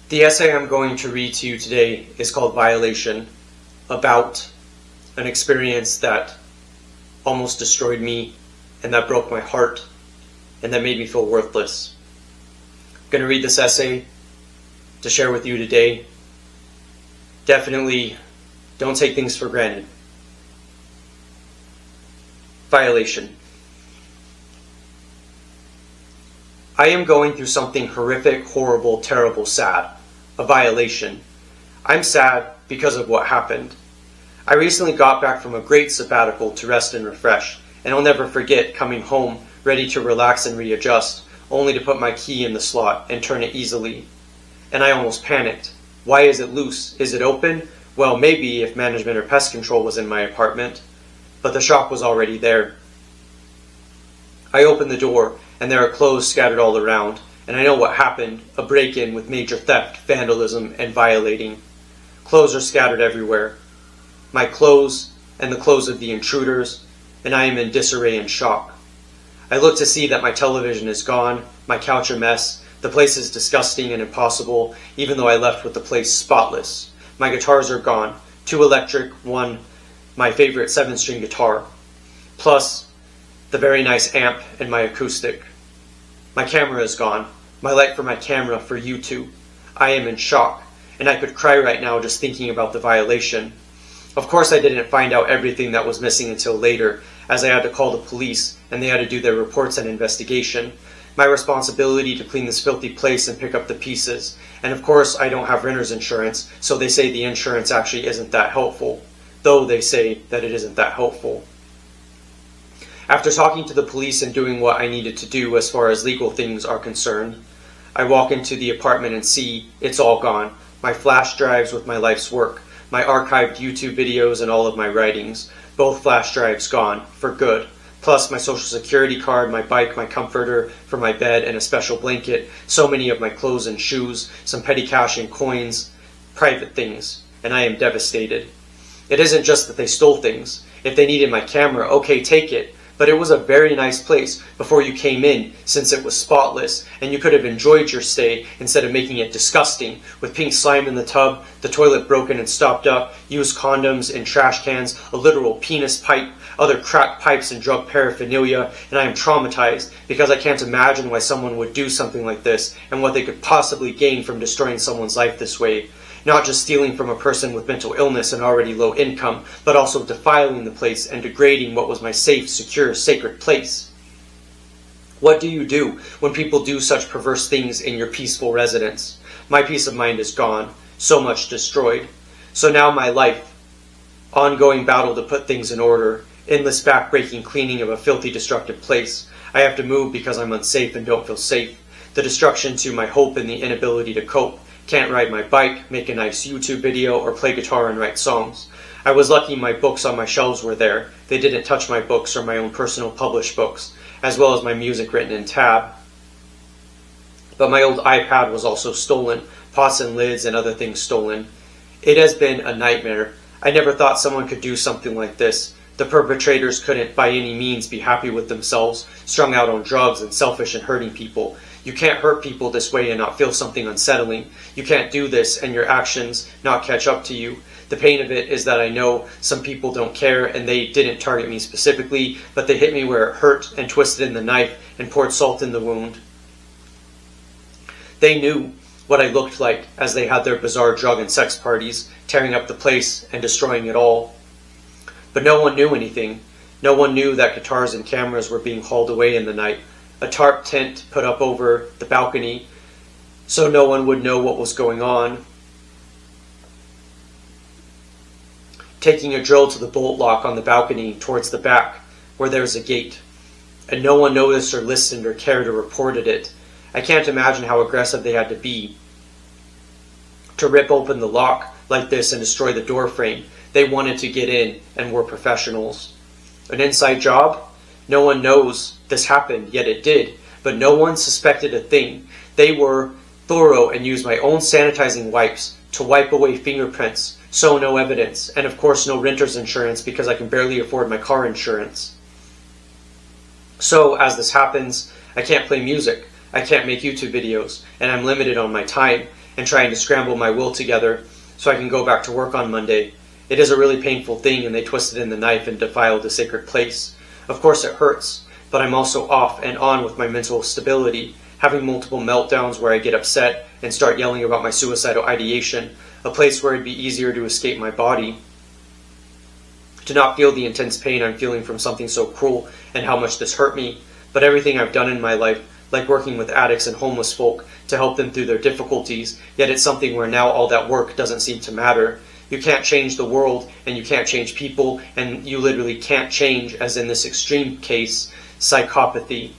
The essay I'm going to read to you today is called Violation, about an experience that almost destroyed me and that broke my heart and that made me feel worthless. I'm going to read this essay to share with you today. Definitely don't take things for granted. Violation. I am going through something horrific, horrible, terrible, sad. A violation. I'm sad because of what happened. I recently got back from a great sabbatical to rest and refresh, and I'll never forget coming home ready to relax and readjust, only to put my key in the slot and turn it easily. And I almost panicked. Why is it loose? Is it open? Well, maybe if management or pest control was in my apartment. But the shock was already there. I opened the door, and there are clothes scattered all around, and I know what happened, a break-in with major theft, vandalism, and violating. Clothes are scattered everywhere. My clothes, and the clothes of the intruders, and I am in disarray and shock. I look to see that my television is gone, my couch a mess, the place is disgusting and impossible, even though I left with the place spotless. My guitars are gone, 2 electric, 1 my favorite 7-string guitar, plus the very nice amp and my acoustic. My camera is gone, my light for my camera for YouTube. I am in shock, and I could cry right now just thinking about the violation. Of course I didn't find out everything that was missing until later, as I had to call the police, and they had to do their reports and investigation. My responsibility to clean this filthy place and pick up the pieces. And of course I don't have renter's insurance, so they say the insurance actually isn't that helpful. Though they say that it isn't that helpful. After talking to the police and doing what I needed to do as far as legal things are concerned, I walk into the apartment and see it's all gone. My flash drives with my life's work, my archived YouTube videos and all of my writings, both flash drives gone, for good, plus my social security card, my bike, my comforter for my bed and a special blanket, so many of my clothes and shoes, some petty cash and coins, private things, and I am devastated. It isn't just that they stole things. If they needed my camera, okay, take it. But it was a very nice place before you came in, since it was spotless, and you could have enjoyed your stay instead of making it disgusting, with pink slime in the tub, the toilet broken and stopped up, used condoms in trash cans, a literal penis pipe, other crack pipes and drug paraphernalia, and I am traumatized because I can't imagine why someone would do something like this and what they could possibly gain from destroying someone's life this way. Not just stealing from a person with mental illness and already low income, but also defiling the place and degrading what was my safe, secure, sacred place. What do you do when people do such perverse things in your peaceful residence? My peace of mind is gone, so much destroyed. So now my life, ongoing battle to put things in order, endless back-breaking cleaning of a filthy, destructive place. I have to move because I'm unsafe and don't feel safe. The destruction to my hope and the inability to cope. Can't ride my bike, make a nice YouTube video, or play guitar and write songs. I was lucky my books on my shelves were there. They didn't touch my books or my own personal published books, as well as my music written in tab. But my old iPad was also stolen, pots and lids and other things stolen. It has been a nightmare. I never thought someone could do something like this. The perpetrators couldn't by any means be happy with themselves, strung out on drugs and selfish and hurting people. You can't hurt people this way and not feel something unsettling. You can't do this and your actions not catch up to you. The pain of it is that I know some people don't care and they didn't target me specifically, but they hit me where it hurt and twisted in the knife and poured salt in the wound. They knew what I looked like as they had their bizarre drug and sex parties, tearing up the place and destroying it all. But no one knew anything. No one knew that guitars and cameras were being hauled away in the night. A tarp tent put up over the balcony so no one would know what was going on. Taking a drill to the bolt lock on the balcony towards the back where there's a gate. And no one noticed or listened or cared or reported it. I can't imagine how aggressive they had to be to rip open the lock like this and destroy the door frame. They wanted to get in and were professionals. An inside job? No one knows this happened, yet it did, but no one suspected a thing. They were thorough and used my own sanitizing wipes to wipe away fingerprints, so no evidence, and of course no renter's insurance because I can barely afford my car insurance. So, as this happens, I can't play music, I can't make YouTube videos, and I'm limited on my time, and trying to scramble my will together so I can go back to work on Monday. It is a really painful thing, and they twisted in the knife and defiled a sacred place. Of course it hurts, but I'm also off and on with my mental stability, having multiple meltdowns where I get upset and start yelling about my suicidal ideation, a place where it'd be easier to escape my body, to not feel the intense pain I'm feeling from something so cruel and how much this hurt me. But everything I've done in my life, like working with addicts and homeless folk to help them through their difficulties, yet it's something where now all that work doesn't seem to matter. You can't change the world, and you can't change people, and you literally can't change, as in this extreme case, psychopathy.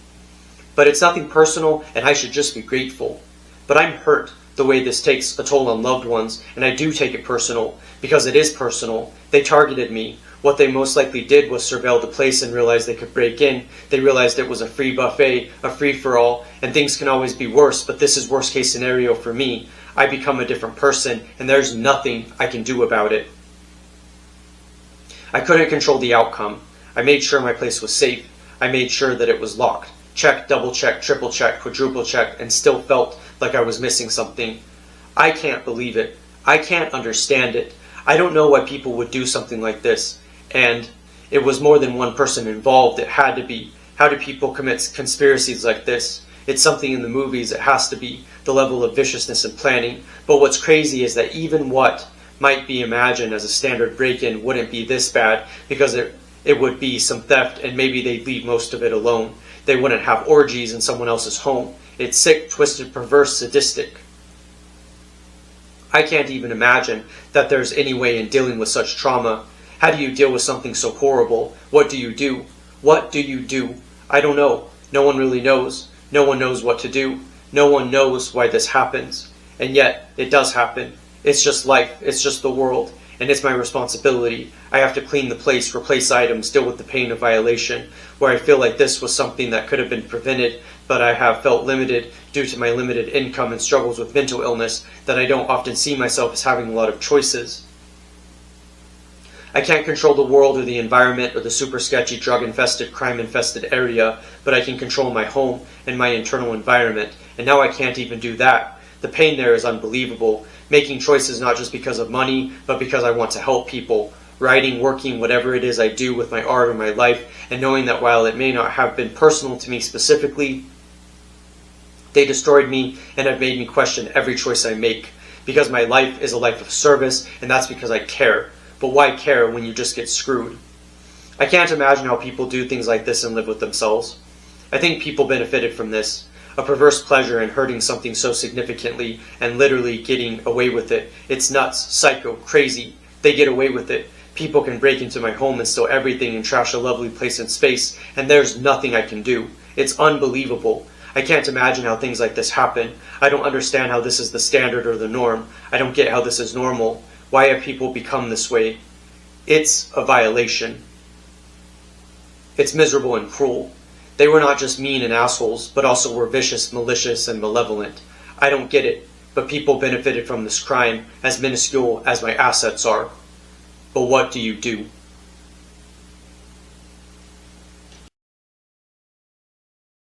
But it's nothing personal, and I should just be grateful. But I'm hurt the way this takes a toll on loved ones, and I do take it personal, because it is personal. They targeted me. What they most likely did was surveil the place and realize they could break in. They realized it was a free buffet, a free-for-all, and things can always be worse, but this is worst case scenario for me. I become a different person, and there's nothing I can do about it. I couldn't control the outcome. I made sure my place was safe. I made sure that it was locked. Check, double check, triple check, quadruple check, and still felt like I was missing something. I can't believe it. I can't understand it. I don't know why people would do something like this. And it was more than one person involved. It had to be. How do people commit conspiracies like this? It's something in the movies. It has to be the level of viciousness and planning. But what's crazy is that even what might be imagined as a standard break-in wouldn't be this bad, because it would be some theft, and maybe they'd leave most of it alone. They wouldn't have orgies in someone else's home. It's sick, twisted, perverse, sadistic. I can't even imagine that there's any way in dealing with such trauma. How do you deal with something so horrible? What do you do? What do you do? I don't know. No one really knows. No one knows what to do. No one knows why this happens. And yet, it does happen. It's just life. It's just the world. And it's my responsibility. I have to clean the place, replace items, deal with the pain of violation, where I feel like this was something that could have been prevented, but I have felt limited due to my limited income and struggles with mental illness, that I don't often see myself as having a lot of choices. I can't control the world or the environment or the super sketchy, drug-infested, crime-infested area, but I can control my home and my internal environment, and now I can't even do that. The pain there is unbelievable. Making choices not just because of money, but because I want to help people. Writing, working, whatever it is I do with my art or my life, and knowing that while it may not have been personal to me specifically, they destroyed me and have made me question every choice I make. Because my life is a life of service, and that's because I care. But why care when you just get screwed? I can't imagine how people do things like this and live with themselves. I think people benefited from this. A perverse pleasure in hurting something so significantly and literally getting away with it. It's nuts, psycho, crazy. They get away with it. People can break into my home and steal everything and trash a lovely place and space, and there's nothing I can do. It's unbelievable. I can't imagine how things like this happen. I don't understand how this is the standard or the norm. I don't get how this is normal. Why have people become this way? It's a violation. It's miserable and cruel. They were not just mean and assholes, but also were vicious, malicious, and malevolent. I don't get it, but people benefited from this crime, as minuscule as my assets are. But what do you do?